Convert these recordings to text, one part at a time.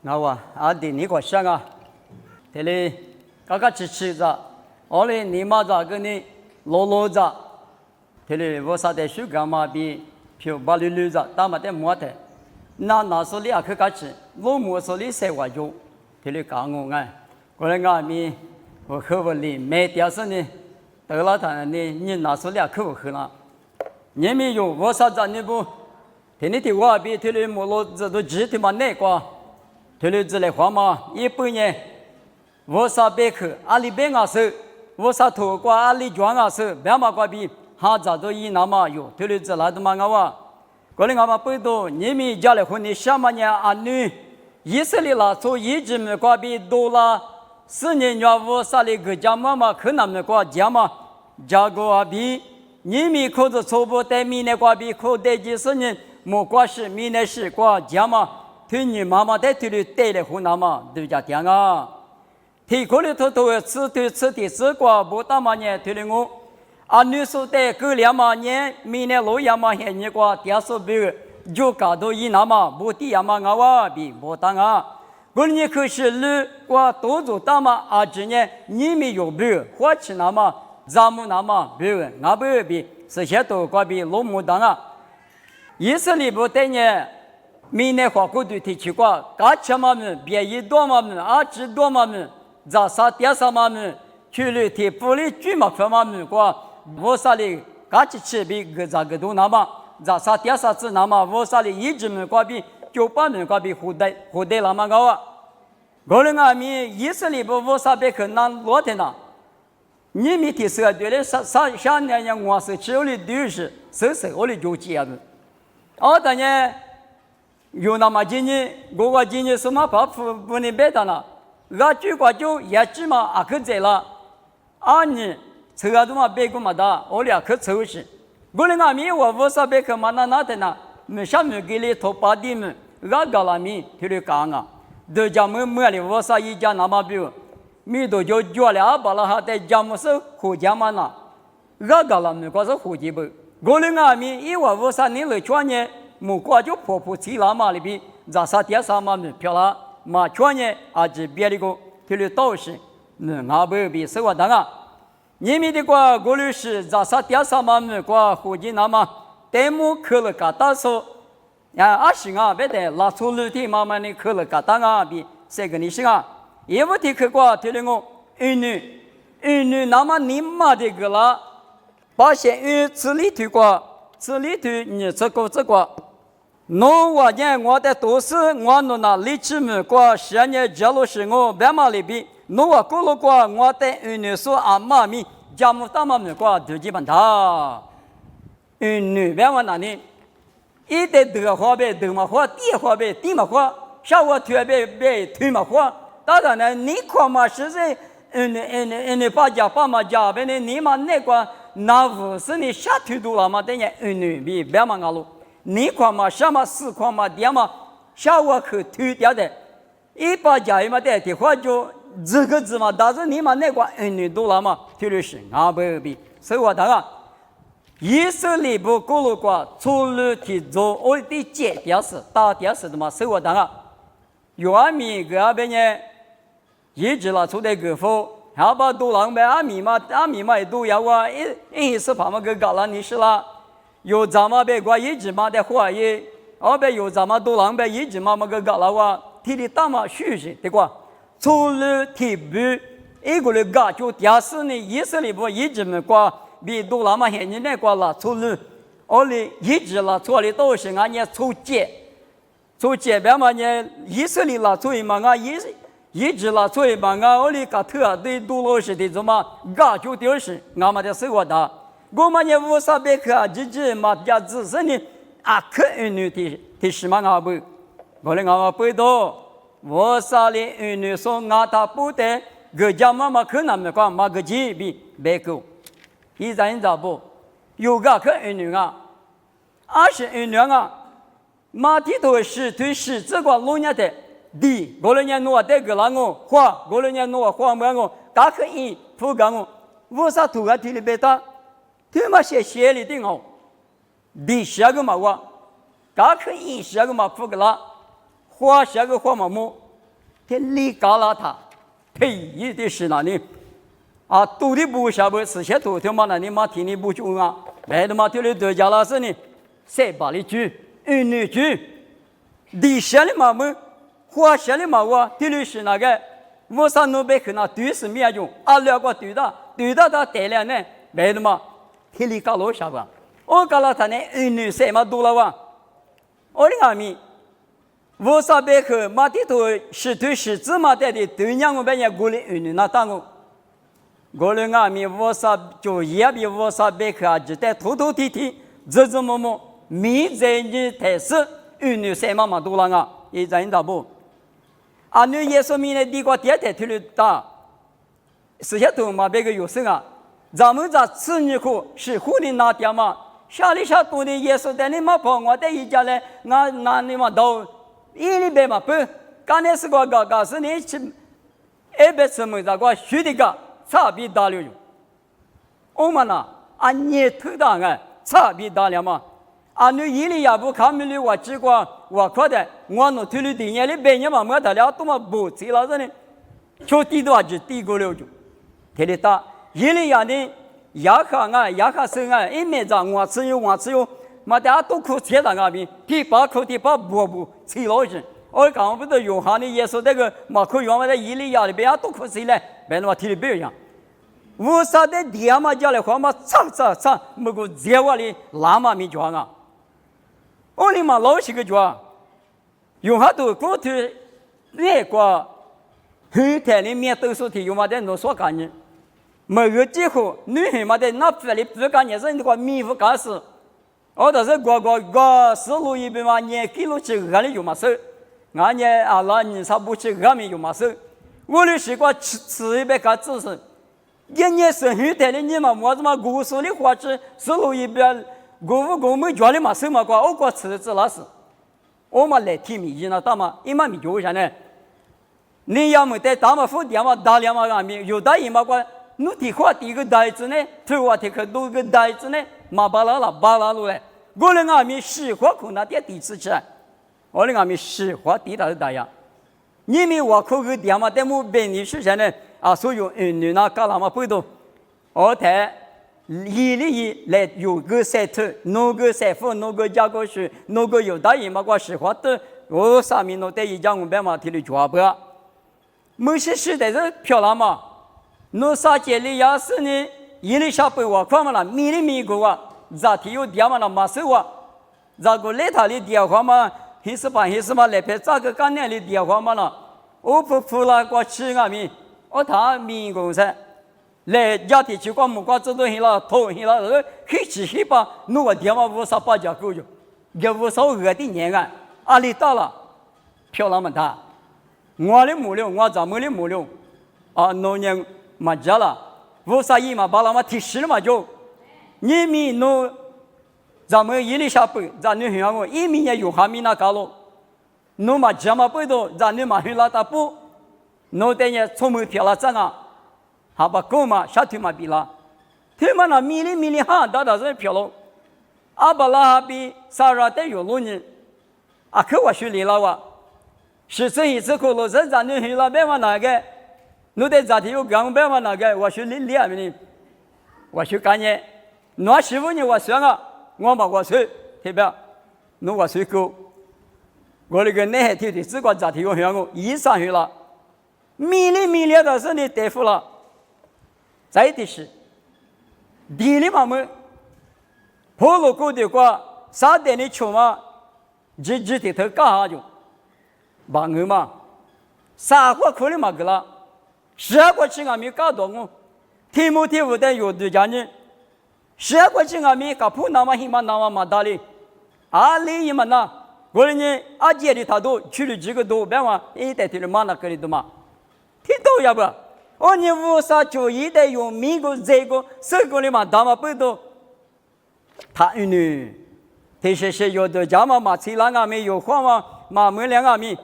我阿弟你个想啊，这里嘎嘎吃着，我哩你妈着跟你啰着，这里我啥的手干嘛比票把绿绿着，打嘛的摸的，那手里也去嘎吃，我摸手里塞我就，这里讲我哎，过来俺们我喝不哩，没点事呢，得了他呢，你拿手里也去不喝了，你没有我啥子你不，天天的我比这里摸罗子都吃的嘛那个。这里之类话嘛，100年，我啥别去，阿里别个是，我啥土瓜阿里庄个是，别嘛个比，哈咋都一那么有，这里之类的嘛我话，过来我们不多，你们家里婚礼什么年啊女，以色列啦，从一直没个比多啦，4年要我啥里个家妈妈可能没个家嘛，家个啊比，你们可是初步在明年个比，可得几10年，没关系，明年是个家嘛。听你妈妈在这里带来湖南嘛，对家讲啊，提过来偷吃的吃过，不打嘛呢，推了我，啊女说的过2嘛年，明年6月嘛还你个第二手表，就搞到一那嘛，不第二嘛我比不当啊，过年可是路过多做大嘛，啊今年你们有表，花钱那嘛，咱们那嘛表，我不比，这些都过比老木当啊，以色列不带呢。明年花过对提起过，嘎钱嘛们，别一多嘛们，啊几多嘛们，咋啥点啥嘛们，去了提不里居嘛分嘛们过，我啥里嘎起吃比个咋个多那么，咋啥点啥子那么，我啥里一直们过比98们过比胡带那么高啊，我们俺们以色列不我啥别去那落的呢，你们提是对的，啥年呀我是吃了20，是我的就这样子，当然。有那么今年，我今年什么不能别的了，我举个就也起码啊去在了，2年抽啊都嘛别个嘛的，我俩去抽去，我们俺们我啥别个嘛那的呢，没啥没给你头8点么，我搞了米提了讲啊，都家没了我啥一家那么表，米都就叫了把了哈在家么是胡家嘛那，我搞了米个是胡家不，我们俺们因为我啥年了去年。木瓜就破起来嘛里边，咋啥点啥嘛没漂亮，嘛去年啊这别的个，提了倒是，俺不比是我当啊，你们的话过律师咋啥点啥嘛没过胡金那么，带木去了个大说，啊行啊，别得拉出路的慢慢的去了个大啊比这个你行啊，也不提去过提了我儿女那么你妈的个了，把些吃里头过，吃里头你这个。我年我的都是我那里去么过10年接路是我别嘛里边，我过了过我的儿女说阿妈咪家母大妈么过都基本他，儿女别嘛那里，一得得花呗得嘛花，地花呗地嘛花，下午推呗推嘛花，当然呢你看嘛是在你爸妈家呗你嘛那个那不是你下推多了嘛，等于儿女比别嘛阿路。你看嘛，什么4块嘛，点嘛，下午去推掉的，一把家嘛的话就这个字嘛，但是你嘛那个儿女多了嘛，推的是俺不比，所以我讲啊，以色列不过了过，除了去做我的节点是大点是的嘛，所以我讲啊，有阿米个那边呢，一直啦出来个货，还把多浪呗，阿米嘛也都要我一时怕嘛个搞了你是啦。有咱们别过一直嘛的话也，别有咱们多浪呗一直嘛个搞了哇，提的大嘛虚实对吧？除了提不一个人搞就第二次呢，以色列不一直没过，比多浪嘛现在那过了，除了哩一直了，错的都是俺家出界别嘛呢，以色列了出嘛俺一直了出嘛俺哩个特对多老是的怎么搞就第二是俺们的生活的。我们也无啥别去啊，自嘛家自身的啊，可儿女的什么阿不，我的阿不多，我啥的儿女说阿他不得，个家妈妈可能没管嘛个几比别个，一咱咋不，有个可儿女啊，20儿女啊，马蹄头是对是这个老年的，地，我的年诺得个啷个花，我的年诺花么个，大可以不干我，我啥土个地里别打。他妈写里的哦，地下个嘛我，刚可以下个嘛不个啦，花下个花嘛么，天理嘎拉他，配一的是哪里？啊，都的不下不是些头条嘛？那你妈听你不中啊？来的嘛，听你对家老师呢，谁把你举，女举，地下的嘛么，花下的嘛我，听你是那个，我上那边去那对是面用，啊两个对到他带来呢，来的嘛，听你搞老下吧？我搞了他呢，女谁嘛多了哇？我的阿弥。我上边去马地头石头石子嘛带的，对娘我边也过来女那当我。过来阿弥我上就也比我上边去啊，只带头剃剃，这么，米在你台式，女谁嘛多了啊？也在你大不？啊，你耶稣米呢？地瓜点头的大，是些头嘛别个有声啊，咱们这吃你苦是苦的那点嘛，下里下多的耶稣在你嘛跑，我在一家嘞，我拿你嘛刀。一里边嘛不，刚才是个是你去，一边什么那个学的个差别大了哟。我们呐，按你头大啊，差别大了嘛。按你一里也不看没了，我结果我觉得我那头里的年里边年嘛，我得了多么不济了子呢？就低多就低过了就，天里大一里也呢，牙卡生啊，一面子我吃哟。嘛，大家都苦吃那个边，第八不吃老人。我讲不得用哈的耶稣那个马可用嘛在伊利亚里边都苦吃嘞，别那么提的不一样。我啥的爹嘛家里话嘛，擦，没个结果里拉嘛没装啊。我里嘛老些个装，用哈都过去那个后台里面都说的用嘛在弄啥干呢？没有几乎女孩嘛在那这里不干也是那个米不干事。我倒是个思路一边嘛，你给路去河里有嘛事，俺呢啊那你啥不去河里有嘛事？我的习惯吃一杯个知识，一年生后台的你嘛，我怎么故事的话吃思路一边，我们家里嘛什么瓜，我光吃那是，我嘛来听米那大嘛，一嘛米就啥呢？你要么在大嘛府店嘛打两嘛俺米，有大一嘛瓜，你提话第一个袋子呢，头话提个多个袋子呢，嘛巴拉路嘞。我的阿弥喜欢可那点第次起来，我的阿弥喜欢地大的大呀。你们我可个点嘛，在我本地时间呢啊，所有女那搞那么不多，我台一里来有个赛头，弄个赛夫，弄个加个水，弄个有大姨嘛，我喜欢的，我上面弄在一家我别嘛提的抓不，某些时代是漂亮嘛，弄啥节里要是呢，一里下背我看嘛了，米个啊。咋提有点嘛那马手啊？咋个来他的电话嘛？还是嘛来拍咋个干年的电话嘛了？我不服了，我吃阿米，我他民工噻，来家庭去光木瓜子都黑了，头黑了，黑吃黑吧，弄个电话58家够就，给52的年啊，阿里到了，漂亮嘛他，我的木料，我咱们的木料，啊，农年嘛家了，51嘛把那么提示嘛就。你们弄，咱们一里下背，咱们香港一米也有哈米那搞了，弄嘛这么背到，咱们嘛去拉大步，弄点也出门漂了整啊，好把狗嘛下腿嘛比啦，腿嘛那米里哈，到是漂了，阿巴拉哈比啥啥带有路呢，啊可我去里了哇，是这一次可能是咱们去那边嘛那个，弄点咋地有刚边嘛那个，我去里面呢，我去干呢。那师傅你我想啊，我嘛我说，对吧？那我说够，我那个那还天的只管咋提我向我一上去了，米里的是你对付了，再的是，地里嘛么，破路过的话，啥点的穷嘛，直的头干啥就，忙个嘛，啥货可能嘛个了，啥货吃俺没搞到我，题目的有的讲呢。谁过去我们搞普那么黑嘛那么嘛大哩，阿里伊嘛那，我人家阿姐的他都去了几个多，别嘛一代的嘛那个里头嘛，听到呀不？我你无啥就一代用美国这个这个里嘛大嘛不多，他呢，这些有的家嘛吃那个没有话嘛没两个没，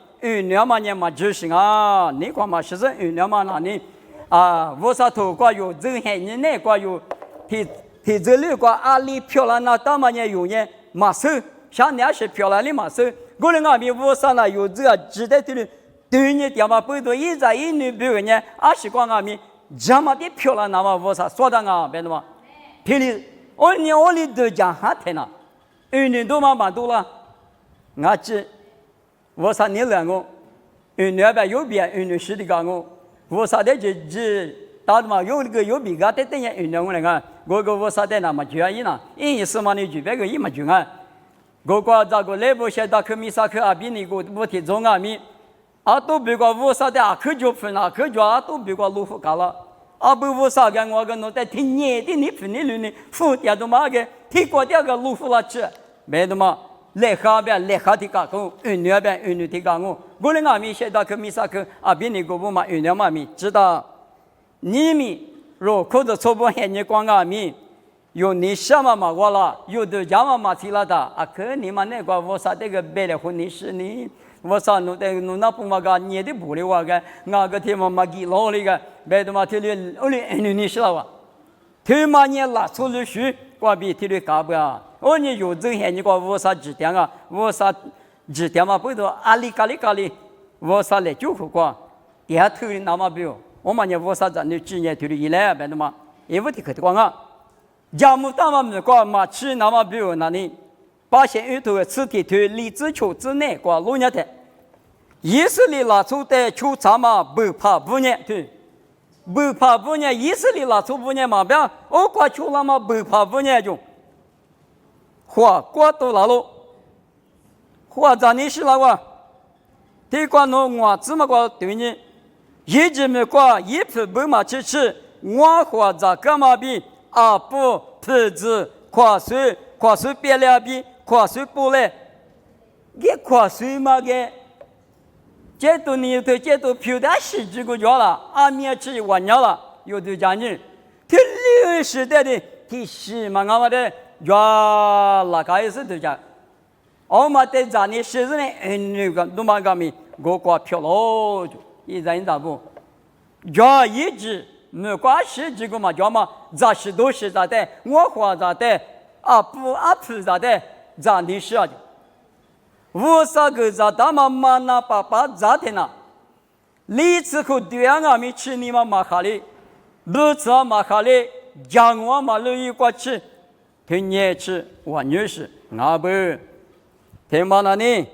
两嘛年嘛就是啊，你看嘛是两嘛那呢啊，无啥头瓜有这些人那瓜有提。这里个阿里漂亮那大嘛年有呢，马手像那些漂亮的马手，我的阿弥无啥那有这个值得的对你爹妈不多一在一女比如呢，20光阿米，这么的漂亮，那么我啥说的啊，别的嘛，天里我里都讲哈天呐，女都嘛多了，俺这我啥你两个，女那边有边，女是的干我，我啥的这打的嘛有那个有比个的等下女我那个，我啥的那么就一呢，一什么你就别个一么就啊，我这个来不些大科米萨科阿比你个我提中阿米。都别个我啥的可就分了，可就都别个路虎干了。不我啥个我个弄在听年的你分的呢，付点都嘛个，提过点个路虎了吃，没的嘛，来下边来下的干工，那边那的干工，我那阿米现在可没啥可，比你个我嘛那嘛米，知道？你们若可着错不喊你光阿米，有你什么嘛我了，有的家嘛提了的，可你们那个我啥这个别的婚礼是你。我啥弄那不嘛个你的不的话个，俺个天嘛嘛给老那个，别的嘛天里你知道吧？天嘛你拉出了书，我比天里干不啊？你有这些你个我啥指点啊？我啥指点嘛不多，阿里咖喱，我啥来就苦瓜，第二头的那么表，我嘛你我啥在你今年头里一来别的嘛，也不提可的光啊，家母大嘛没瓜嘛吃那么表那里。把现有头的肢体头理智球之内挂路年的，以色列拿出的球场嘛不怕不年对，不怕不年以色列拿出不年嘛不要，我挂球了嘛不怕不年就，花挂到哪路，花在你是哪个？对挂侬我怎么挂对你？一直没挂一匹不嘛吃，我花在干嘛比不皮子跨水别了比。跨水不来，给跨水嘛给，这都你对这都漂的十几个月了，面吃完了，有的家人，他60代的，他10嘛俺们的，原来开始都讲，我们在家里10人，那个都嘛个米，我挂漂了，一人咋不？原一直没挂10几个嘛，叫嘛，咋10多10咋的，我花咋的，不咋的。咋的事啊？我啥个咋他妈那爸爸咋的呢？历次可对俺们吃你们马哈里，不吃马哈里，讲我马路一过去，听你吃我女士，俺不听嘛那呢？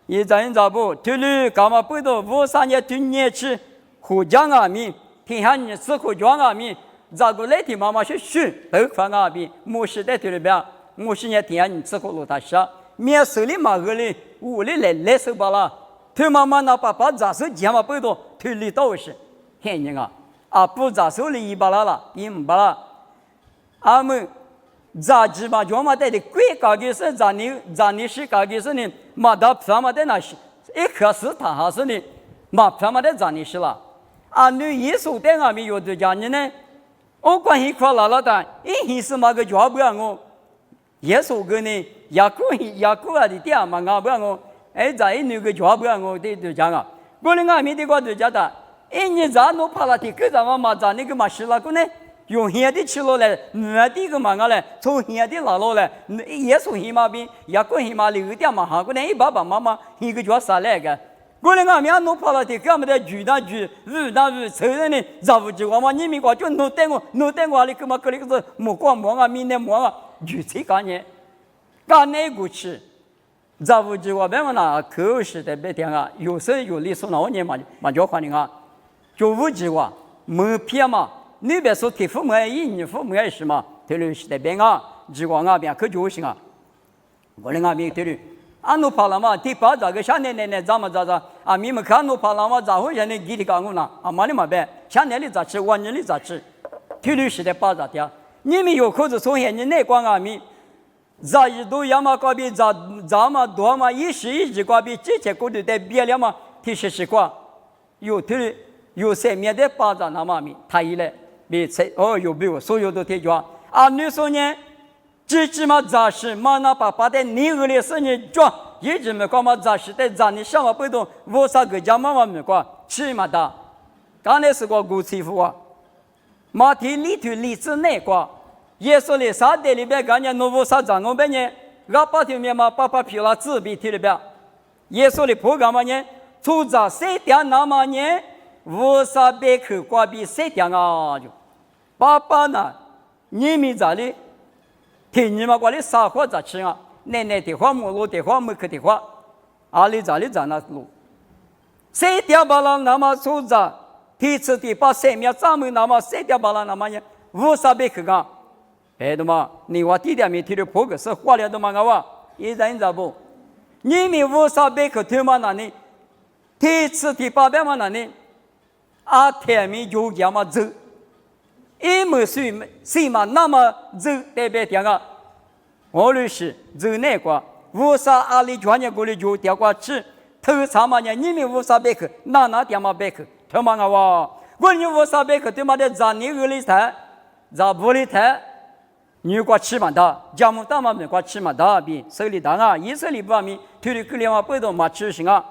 一咱咋不？听你干嘛不多？我啥也听你吃，胡讲俺们，听下你吃胡讲俺们，咋个来听妈妈去学，都放俺们，没事的听里边。我现在听你吃苦路他说，面手里马个里，屋里来手罢了。他妈妈那爸爸咋手讲嘛不多，他里倒是，看见啊，不咋手里一把了，一不了。俺们咋鸡巴叫嘛带的贵高的是咋你是高的是呢？嘛到他妈的那是，一开始他还是呢，嘛他妈的咋你是了？你耶稣带俺们有的讲你呢，我关系快了的，一是嘛个脚不让我。耶稣跟你雅各啊的爹嘛，俺不让我，在那个家不让我的讲啊，我那俺们的话就讲的，你咋弄怕了的，可咱们嘛咋那个嘛是那个呢？用现的吃了来，那的个嘛个嘞，从现的拿了来，耶稣起码比雅各起码留点嘛哈，个呢一爸爸妈妈一个家啥来个？我那俺们弄怕了的，俺们的举当举，武当武，承认的，咋不就我嘛？你们讲就弄带我哩，个嘛个哩个是莫光莫啊，明天莫啊。就这个呢，干那个吃，咋不就我别问那口是的别听啊，有时有理说那我年嘛叫欢迎啊，就无计划没骗嘛，你别说天父没意，你父没意是嘛，对了是的别啊，计划那边可就行啊，我那边对了，侬怕了嘛，第八这个小奶奶咋么咋你们看侬怕了嘛，咋会让你给的干我呢？嘛你嘛别，小奶奶咋吃，晚年的咋吃，对了是的八咋的。你们有口子从现你内光阿米，咋一度要么搞比咋嘛多嘛一时一直搞比这些国度在别了嘛，提示quoi，有三面的巴掌那么米，他一来比才有比我所有都提着你说呢？这嘛咋是嘛那爸的你个的是你做，一直没搞嘛咋是的咋你想法不懂，我啥个家妈没搞，起码的，刚才是个古欺负啊，马蹄里头里子内挂。耶稣的沙袋里边感觉农夫啥长我边呢？俺把头面嘛把皮了纸币提里边，耶稣的铺干嘛呢？出着谁掉那么年无啥别口挂比谁掉啊就爸爸呢你们这里听你们过来啥话咋吃啊奶奶的话母路的话母克的话阿里这里在那路谁掉把了那么出着第次的把生命咱们那么谁掉把了那么呢无啥别口啊哎的嘛你话弟弟们提的破个是话了的嘛我一人咋不你们无啥别口对嘛那里第次的把别嘛那里啊天命就这么走因为谁嘛那么走代表点啊我律师走那个无啥阿里专业过来就掉过去头长嘛呢你们无啥别口那点嘛别口对嘛我你无啥别口对嘛的咱你二里台咱不里台你过去嘛的家母大嘛没过去嘛的比手里当啊一手里不米推里去里嘛不动嘛去行啊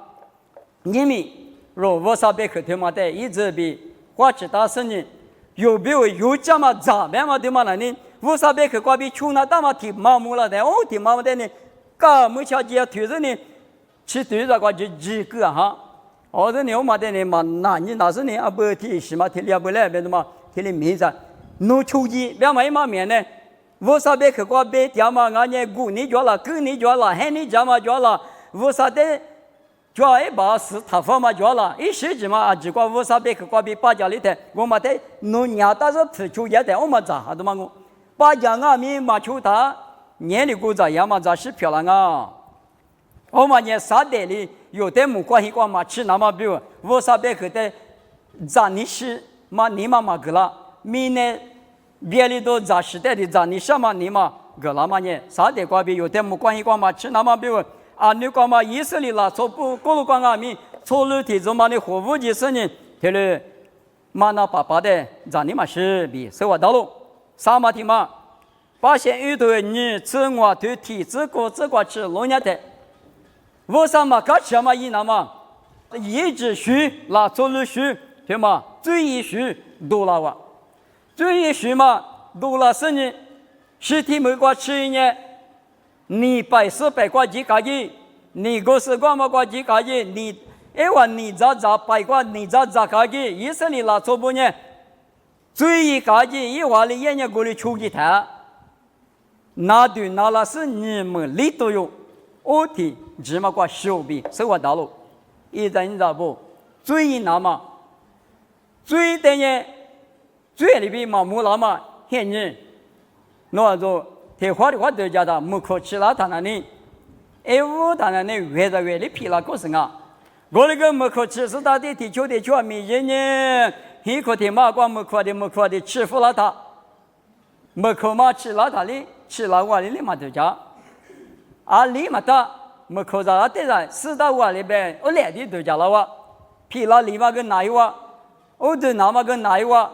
你们若无啥别口对嘛的一直比过去大生意有没有有这么早别嘛对嘛那呢无啥别口过比穷那大嘛提麻木了的哦提麻木的呢干没瞧见推着呢去对着过就几个哈我这牛嘛的呢嘛那你那是呢啊不提什么提了不来别的嘛提里面子弄手机别嘛一嘛面呢无啥别口过比掉嘛俺呢姑你叫了哥你叫了喊你叫嘛叫了无啥的叫一把是他方嘛叫了一时之嘛啊只管无啥别口过比把家里的我嘛的弄伢但是吃酒也的我嘛咋的嘛我把家俺们嘛求他年里过着也嘛咋是漂亮啊我嘛呢啥的里有的没关系过嘛吃那么比如无啥别口的咋你是嘛你嘛嘛个了明呢别里头咋时代的咋你什么你嘛个了嘛呢啥的过比有的没关系过嘛吃那么比如啊，你讲嘛，以色列啦，从不过路讲阿米，从路体中嘛的服务的事呢，他嘞嘛那爸爸的，让你嘛是比生活道路，啥嘛的嘛，发现遇到你自我对体自个吃农业的，为什么搞什么一那嘛，一直学啦，从路学，对嘛，最一学多了哇，最一学嘛多了是呢，实体没过吃呢。你百事百挂几家的，你个是挂么挂几家的，你因为你咋百挂，你咋家的，以色列拉错不呢？最一家的，一话里人家过来求给他，那对那了是你们里头有，我的只么挂手臂生活道路，一人咋不？最一那么，最的呢，最里边嘛木那么现人，那就。他花的话都叫他没可吃了他那里，我他那里越来越的疲劳过程啊！我那个没可吃是他的地球的全民人呢，一个的马光没可的欺负了他，没可嘛吃了他的，吃了我的嘛都叫，啊里嘛他没可在的人死到我里边，我来的都叫了我，疲劳里嘛跟哪一个，我都那么跟哪一个，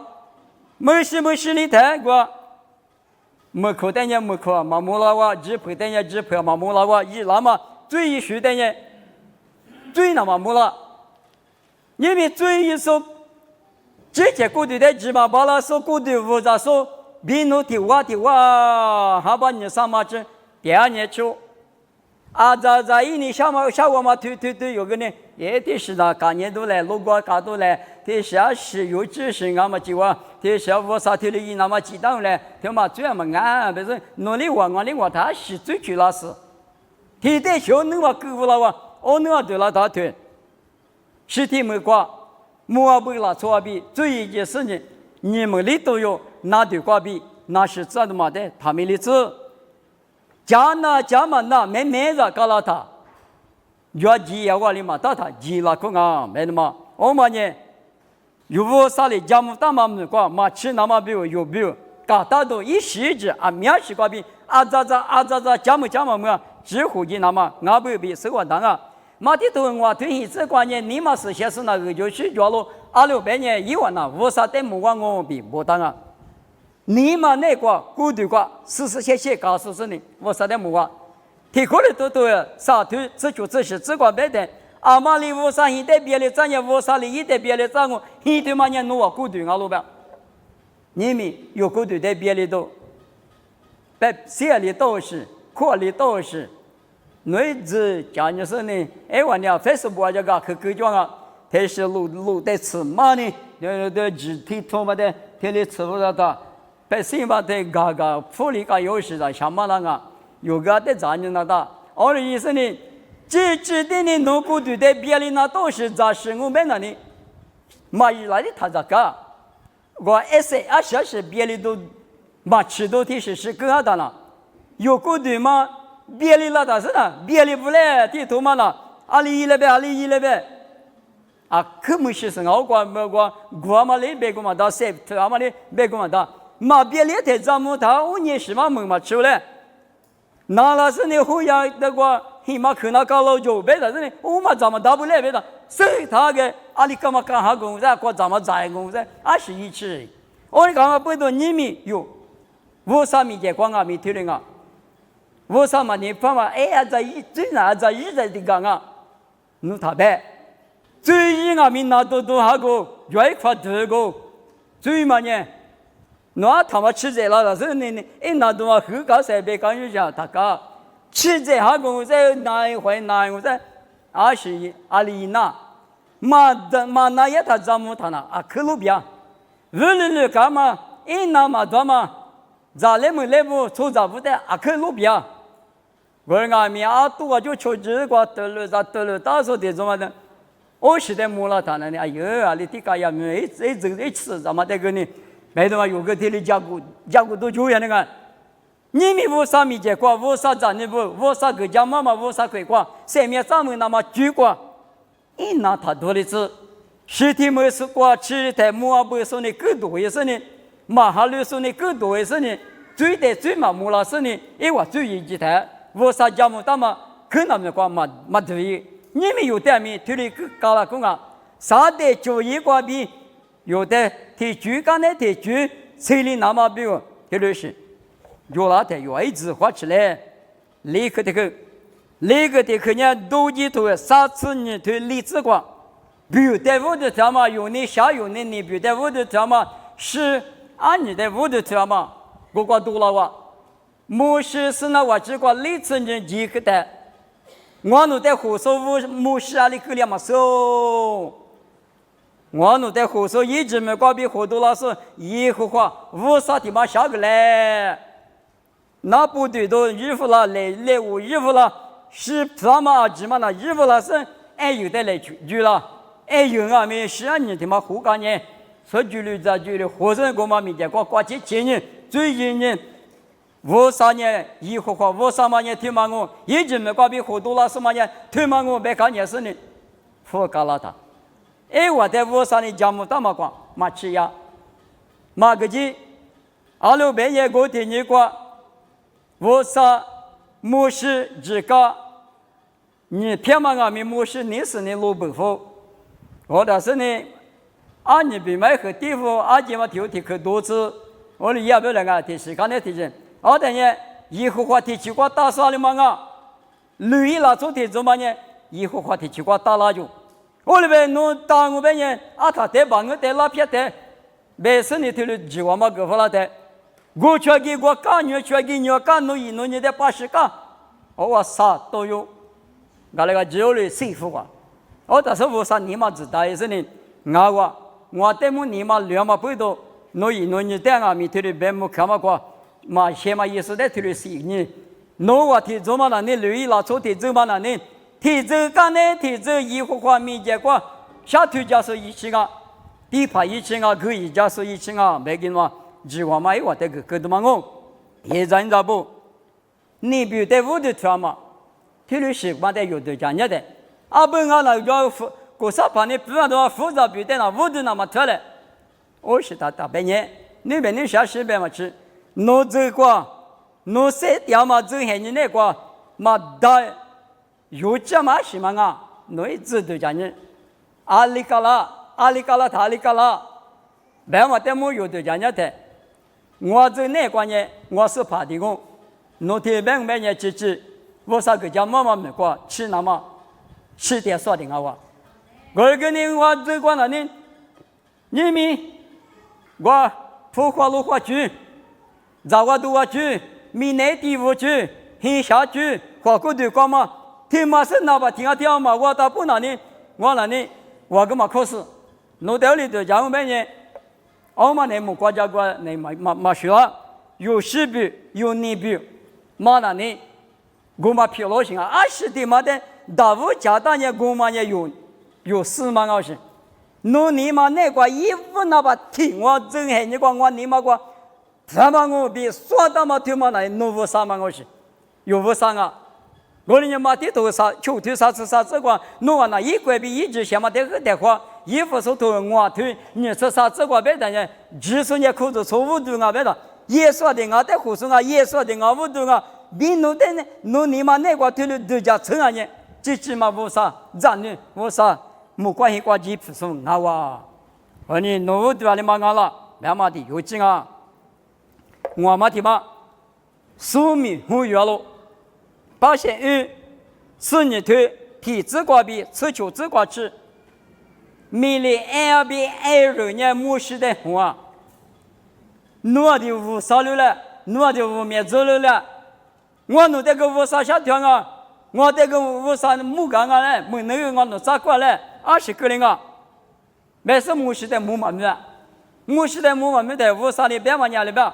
没事的太过。没口袋呢，没口嘛木拉哇，只配袋呢，只配嘛木拉哇，一那么最一学袋呢，最那么木拉，因为最一说，直接过去的只嘛把那说过去复杂说，比努的哇，还把你上嘛去，第二年去，啊在一年下我嘛推有个呢，也得是那干年都来，路过干都来。这小事有知识，俺们就话，这小我啥天里那么激动嘞，他妈最么俺不是努力我他是最主要是，天天小你话够不了哇，我你话对了大腿，实体没挂，没不拉错比，最一件事情，你们里都有拿对挂比，那是真的嘛的，他们的字，加嘛那没着搞了他，越急越往里嘛到他急了个啊，没的嘛，我们呢。有啥哩家母大妈们讲，嘛吃那么比有比，搞大都一时之啊，面试过比啊咋家母么，只乎计那么，俺不比生活当啊，嘛的都我对现这观念，你嘛是先是那个就去叫了，2600年以后呢，无啥的木光我比不当啊，你嘛那个孤独个，实切告诉是你，无啥的木光，提过来都啥都自觉自是只管白的。阿妈里无啥一代别的咱也无啥里一代别的咱我一对嘛年弄孤独啊老板，你们有孤独的别的都，白谁里都是，阔里都是，女子家女生呢，我呢Facebook 这个去讲啊，他是路在吃嘛呢，的肢体托嘛的，他的吃不着的，百姓把的嘎福利个有时的什么那个，有个的家女那的，我的意思呢，这指定的农户对待别人那都是在生活面那里，嘛一来的他这个，我是别人都嘛吃都提是更好的了，有个对嘛。别离了，但是呢，别离不来，地图嘛呢，阿里一了呗，啊，可没事情，我嘛里别个嘛到谁，他嘛里别个嘛到，嘛别离的咱们他5年10万门嘛出来，那了是你后呀那个，起码可能搞老久别的，是呢，我嘛咱们打不来别的，所以他个阿里干嘛干哈工作，咱们在工作，是一起，我干嘛不懂你们有，我啥米结光啊，米听啊。我上嘛，你爸妈最难在一在的讲啊，侬他白，最近啊，民那都哈个，越快多个，最嘛呢，那他妈吃在了，是呢，那都啊很高设备刚有讲，他讲吃在哈个在哪一回，阿是阿里那，嘛那也他怎么他那啊克鲁比亚，为干嘛？那嘛多嘛，咋来不出咋不的啊克鲁比亚。我讲咪啊，多就出这个得了，到时候得怎么的？我现在摸了他那里，哎呦，啊，你这个也没一次怎么的个呢？没得嘛，有个地里加固都就样那个。你们无啥米结果，无啥咱的不，无啥个家妈妈无啥鬼果，上面咱们那么举过，那他多的是，实体没是过，吃的摸啊不说呢，更多也是呢，马哈路说呢更多也是呢，最嘛摸了是呢，我最一几台。我啥家么大嘛，可能的话嘛对，你们有点米推理搞了工啊，啥的就一个比有的提举干的提举，村里那么比如这类是，有那的有一直花起来，立刻呢都记住3次你推例子过，比如在我的条嘛有你下有你，比如在我的条嘛是按你的我的条嘛，我多了哇。牧师是那我只管历次人几个的，我弄在胡说牧师啊里去了嘛说，我弄在胡说一直没挂比好多老师一会话无啥地方下个来，那部队都衣服了来我衣服了，是他妈什么那衣服了是有的来举了，有啊没是啊你他妈胡干呢，说举了再举了，活生我嘛没见过挂几年最近呢。我啥年以后话，我啥嘛年推嘛我，一直没挂比好多了什么年推嘛我别看也是呢，不搞了他。我在我啥年家母大嘛光嘛吃呀，嘛个鸡，阿六半夜我听你过，我啥牧师只个，你偏嘛俺们牧师你是你老伯父，我但是呢，你比买和地方今嘛丢可多次，我的也不能提时间的提醒。等于以后话题去过打啥的嘛啊，累了昨天怎么呢？以后话题去过打蜡烛，我那边弄打我边呢，他在帮我在那边的，没事你头里几万嘛够不了的，我去给我干，你去给你干，弄你的80干，我啥都有，我那个只有的幸福啊，但是我啥你嘛知道也是呢，我对么你嘛2嘛不多，弄你在俺们头里边么看嘛过。嘛，先嘛也是在推是你，侬我提走嘛那你留意了，做提走嘛那你提走干呢？提走以后话没结果，下头家说一起啊，地盘一起啊，可以家说一起啊，没给嘛，只话嘛，我这个都嘛我，也真咋不？你比如在屋里头嘛，推习惯的有的讲的，不俺那要过啥盘呢？不然的话复杂比在那屋里那么脱了，我是他大半年，那边你下10边嘛吃。侬这个，侬3条嘛，走下你那个嘛大，有这么什么啊？侬一直都讲你，阿里嘎啦，他阿里嘎啦，别嘛在么有的讲的，我这那个呢，我是怕的工，侬这边呢我啥个叫妈妈没过，吃那么吃点少的我跟你我这个呢，你们我普华路去。咋个都去，闽南地区去，乡下去，花骨头光嘛，天马是那把天啊天嘛，我到不哪里，我哪里，我干嘛考试？弄到里头讲半年，澳门内蒙国家国内马学了，有西部有内部，马哪里，我嘛疲劳型啊，20的嘛的，大屋家当年我嘛也有4万澳元，弄你嘛那个衣服那把天我真黑，你讲我你嘛个。3万我比说到嘛对嘛来弄3万我去，有3啊！我人家嘛地头啥，秋头啥子啥子个，弄完那一块比一直先嘛得个话，衣服手头我头，你说啥子个别的呢？技术呢口子错误度啊别的，也说的我在胡说啊，也说的我误度啊，比弄的呢，弄你嘛那个头的都叫成啊呢，最起码无啥，咱呢无啥，没关系关系不送我哇，而你弄误度啊你嘛我了，别嘛的有劲啊！我嘛的嘛，寿命很远了。发现4年头体质瓜比吃球子瓜吃，每年2比2年没事的话，我的无啥了，我的无面子了，我弄这个无啥下条啊，我这个无啥木杆啊嘞，没那个我弄咋过来，20个人啊，没事没事的没嘛没，没事的没嘛没的，无啥的别嘛伢里边。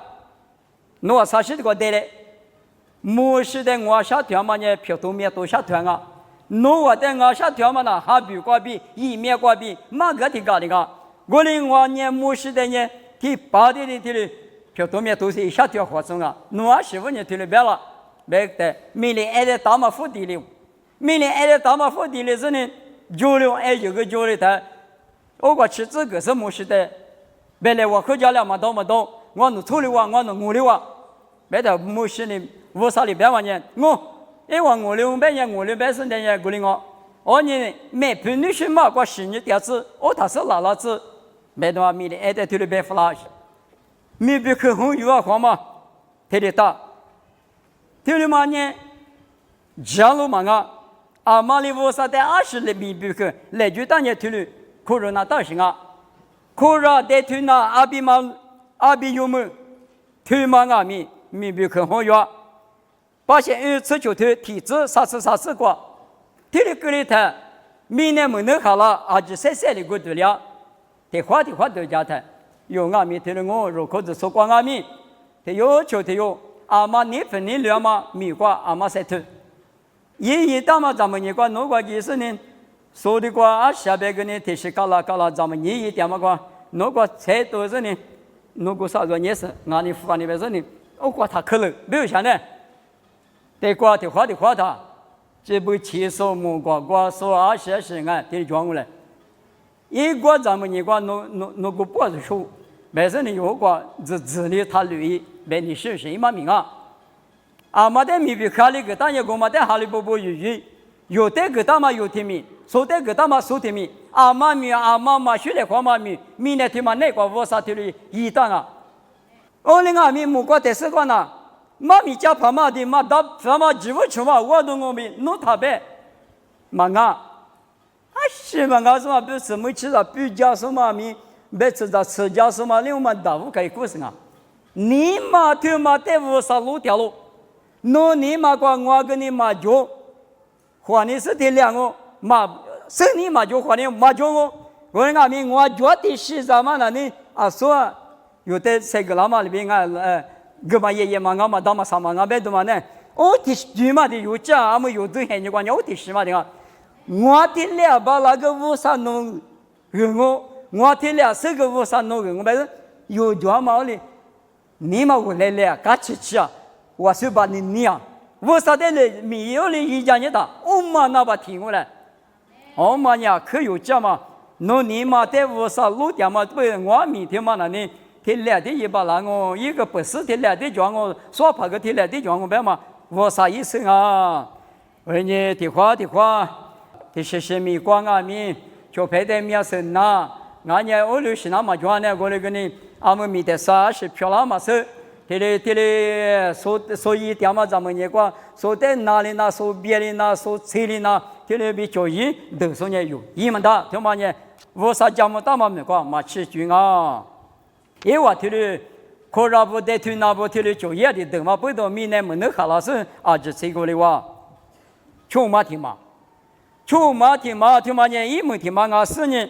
我啥事都给带来，没事的我下条嘛呢，票都面都下团啊。我的我下条嘛呢，还比瓜比，一面瓜比，马个的搞的个。我的我呢没事的呢，第8的票都面都是一下条活动啊。我15年了别了，别的每年挨的大马府地里，每年挨的大马府地里是呢，96挨有个96的，我吃这个是没事的，别来我回家了嘛到嘛到。我弄错了哇，我弄误了哇，别的没事的，无啥的别玩意，因为我了别人我了别是那样过来我你每盘女婿嘛，我10年点子，他是拉子，别的话米的爱在头里别付了，米别可红油啊黄嘛，特别大，头里嘛呢，江路嘛阿妈里无啥的20的米别可，来就当年头里可热那大行啊，可热在头那阿比有么？头嘛阿米别可好药，发现吃就头体质啥子过，头里个里头，明年没能好了，阿就晒的过度了，得花都加他，有阿米头里我如果是说光阿米，他有就他有，阿妈你分你两嘛，米瓜阿妈晒头，一大嘛咱们你瓜弄瓜就是呢，说的瓜啊下边个呢，提示搞了咱们一点嘛瓜，弄瓜菜多是呢。如果啥个也是，俺的父那边说呢，我管他可能没有钱呢，得管的花他，这不接受木瓜说20是俺得装过来，一个咱们一个弄个脖子手，没事呢有个子里他累，没你是谁嘛名啊？阿妈的米比卡里个当年我们在哈里波有的个大嘛有天米，说的个大嘛说天米。阿妈嘛，学来花妈咪，明年他妈那个我啥头里一档啊？我那个咪木瓜得是个呢，妈咪家爸妈的妈打爸妈几乎出嘛，我都我咪弄他呗，嘛是嘛是嘛，不是没吃到不加什么咪，没吃到吃加什么，另外大屋可以过生啊。你妈他妈在屋上路掉路，你妈管我跟你妈叫，换你是得两个妈。生你嘛就换你嘛叫我那边我觉得是什么呢？你说有的这个老嘛里边个嘛爷爷嘛嘛当嘛啥嘛别的嘛呢？我的对嘛的有家我们有对很多关系，我的是嘛的我的两把那个五三弄我的两这个五三弄我们有家嘛的，你嘛回来了，嘎吃啊，我是把你啊，我啥的嘞没有嘞一家人的，我嘛那把听过来。我们呀可有家嘛？你嘛在屋上路点嘛？不，我明天嘛那里他来的一把那我一个不是他来的叫我说怕个他来的叫我别嘛？我啥意思啊？而你的话，他是米光啊米，就拍的米生呐。俺家我就是那么讲呢，我那个呢，俺们米的啥是漂亮嘛是？他的说一点嘛，咱们也讲说在哪里呢？说别的呢？说车里呢？他那边教育都说呢有，一门大，听嘛呢？我啥家么大嘛没讲嘛吃军啊，因为他的可让不带推那不他的教育的等嘛，不到明年没能好了是啊，就这个的话，穷马天马，穷马天马天马年一门天马啊4年，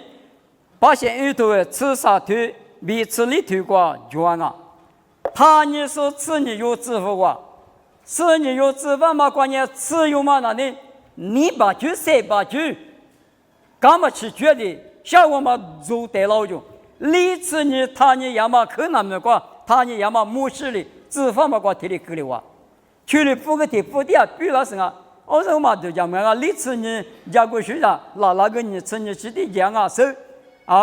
发现鱼头吃啥腿，比吃里头瓜赚啊。他你说吃你有支付啊，吃你有支付嘛？关键吃有嘛那呢？你把酒谁把酒，干嘛去觉得像我们做得老久？里吃你他你要么可那么瓜，他你要么没事的，脂肪嘛瓜提里去的哇，去了付个提付的啊，比如说啊，我说嘛就讲嘛，里吃你家过去的，那个你吃你吃的讲啊是，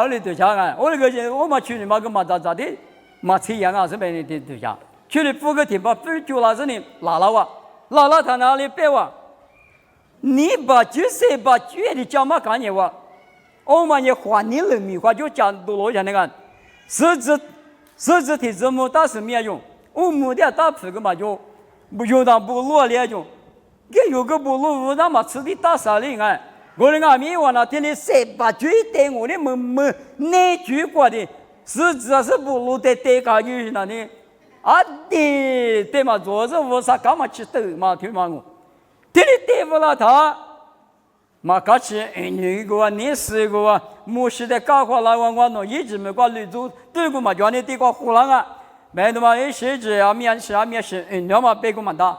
里就讲啊，我那个人我嘛去的嘛个嘛咋的，嘛吃样啊是别的就讲，去了付个提把分就那是呢，拉哇，拉他哪里别哇？你把就是把绝的讲嘛干你哇？我们也换你人民话就讲多罗讲那个，实质体这么大是没用，我们的大铺个嘛就不用当不落来用，给有个不落让嘛吃的大啥的哎，我的阿弥我那天的谁把绝对我的么那句过的，实质是不落的对个有那呢，对嘛做是我啥干嘛去斗嘛听嘛我。这里对付了他，嘛搞起你个啊，你是个啊，没事的搞过来我弄一直没搞绿洲，对个嘛叫你对个胡浪啊，没得嘛一些只啊面是，你嘛别个嘛打，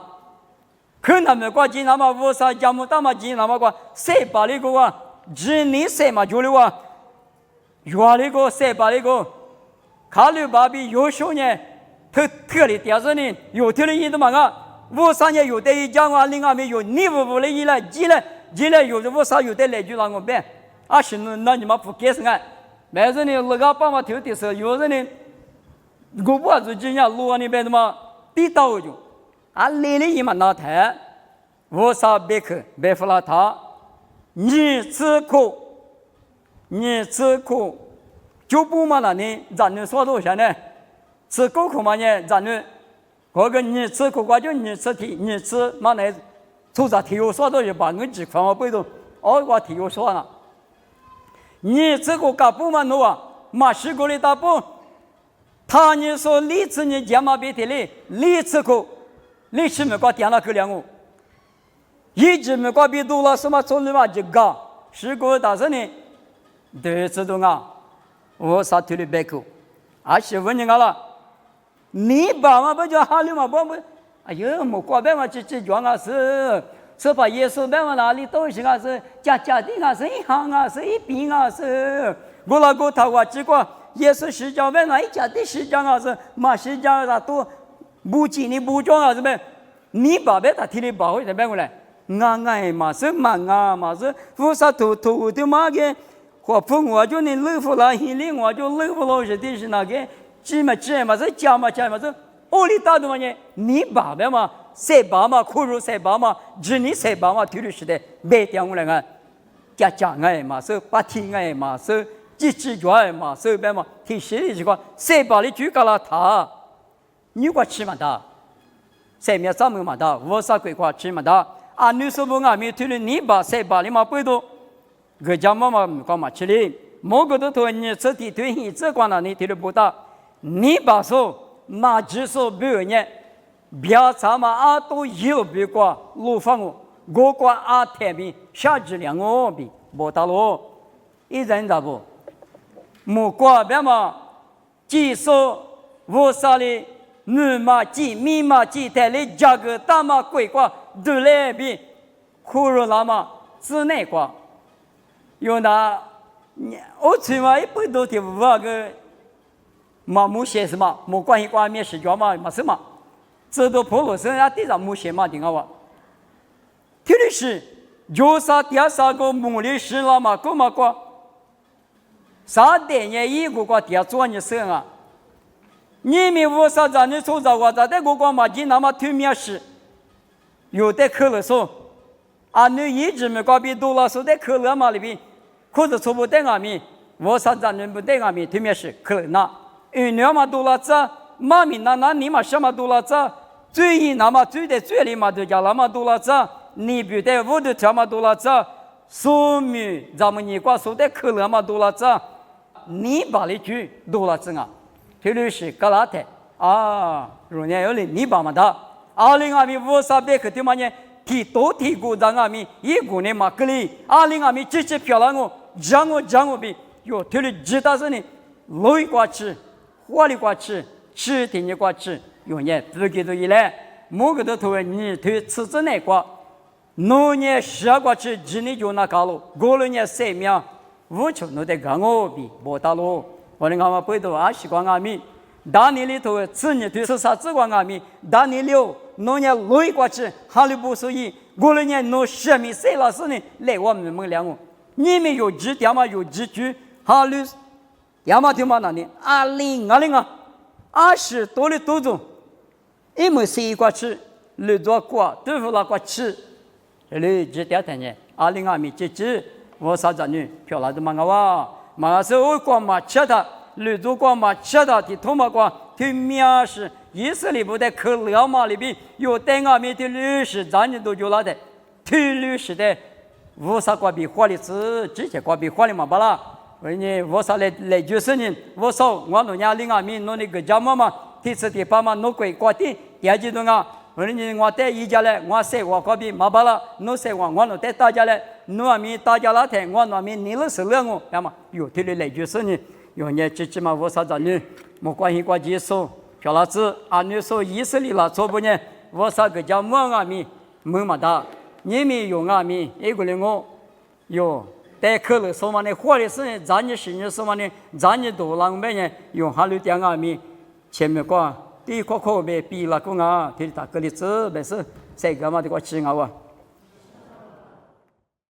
可能没搞进那么无啥项目打嘛进那么个，谁把那个啊，只你谁嘛就的哇，原那个谁把那个，考虑把比优秀呢，特里点子呢，有特里一的嘛啊。我上年有的一讲话，另外没有，你不来一来，进来有的我啥有的来就让我办，是那你们不给是啊？没人呢，那个爸妈头的时候，有人呢，我不是今年路那边的嘛，地道就，来了一嘛那台，我啥别去，别服了他，你吃苦，就不嘛那呢，咱们说多少呢？吃苦嘛呢，咱们。我跟你吃苦瓜就你吃题，你吃嘛来，出啥题我说到就把我几块我背着，我题我说了，你吃苦干不嘛弄啊？嘛是过来打不？他你说你吃你讲嘛别提嘞，你吃苦，你吃没瓜点了可两我，一直没瓜别多了什么做你嘛就干，是过大声呢，对吃东啊，我啥提的白口，是问你了。你爸妈不叫哈利嘛？不，哎呦，没过别嘛，去讲啊是把耶稣别嘛哪里都行啊是家庭啊是一行啊是一边啊是，我那个他话结果耶稣是讲别那一家的是讲啊是嘛是讲啥都不记你不讲啊是呗？你爸别他听你爸会怎么样来？嘛是嘛是菩萨头的嘛个，或父我就你乐福了，心里我就乐福了是的是那个。鸡嘛是家嘛是，屋里打的嘛呢？你爸爸嘛，谁爸嘛，苦肉谁爸嘛，只你谁爸嘛，丢的是的，别点我来看，家爱嘛是，把天爱嘛是，几句爱嘛是，别嘛，提谁的情况，谁把你举高了他，你过吃嘛他，谁面上面嘛他，我啥鬼话吃嘛他，你说不俺没推了，你把谁把你嘛背到，个家妈妈干嘛吃哩？某个都推你吃的推你这关了你推了不大。你把说那只说别人，别咱们都有别过路方我过太平下质量比不大咯，一人咋不？莫过别嘛，既说我啥哩，你嘛几密码几台的价格大嘛贵过都来比，苦肉那么之内过，有那我起码一百多天五个。嘛没写什么，没关系，关面是叫嘛没什么，这都普罗生呀地上没写嘛顶啊特别是有啥第三个木里是了嘛，够嘛过，啥电影一个个第二做你生啊，你们无啥让你做着我在这个光嘛进那么推面是，有的可乐说，你一直没搞比多了说的可乐嘛里边，可是错不得俺们，我啥让人不得俺们推面是可乐那。你嘛多了这，妈咪那你嘛什么多了这，最一那么最的最里嘛就叫那么多了这，你不得我的这么多了这，说明咱们你光说的可乐嘛多了这，你把你去多了这啊，特别是格拉特如年有哩你把嘛的，2025别克的嘛呢，提多提古让阿米一古年马格里阿林阿米直接漂亮哦，讲我比哟，这里知道是呢，累瓜吃，火力瓜吃，吃天的瓜吃，有呢不给都一来，某个都头你头吃着那瓜，农业十瓜吃，今年就那搞了，过了年3秒，无穷都得干我比不打喽，我们阿妈背头啊习惯阿米。大年里头吃你对吃啥子光阿米，大年六农业累过去，哈里不所以，过了年农10米谁老师呢？来我们两个，你们有几点嘛？有几句哈里，要么听嘛那里20啊，20多的多种，一门谁过去，绿做过，豆腐拉过去，这里几点谈呢？20阿米几，我啥子呢？漂亮的嘛哇，嘛是我光嘛吃它。绿族光嘛吃到的托马光，对面是以色列部队克辽马里边有带阿米的律师，咱们都有了的，对律师的无啥关比花的是直接关比花的嘛巴拉，为你无啥来就是呢，无啥我弄伢领阿米弄那个家嘛嘛，第次第八嘛弄鬼瓜的，第二阶段啊，为你我带一家来，我say我关比嘛巴拉，弄say我弄带大家来，弄阿米大家来听，我弄阿米你了是两个，要么有对来就是呢。有年自己嘛，我啥子呢？没关系，关节手，漂老子按你说以色列了，做不呢？我啥个叫莫阿米，没嘛大，你们有阿米，一个人我有带客了，说嘛呢？或者是咱你是你说嘛呢？咱你多浪费呢？用哈鲁点阿米，前面讲第一课课没比了个啊，第大个例子没事，谁干嘛的个吃啊？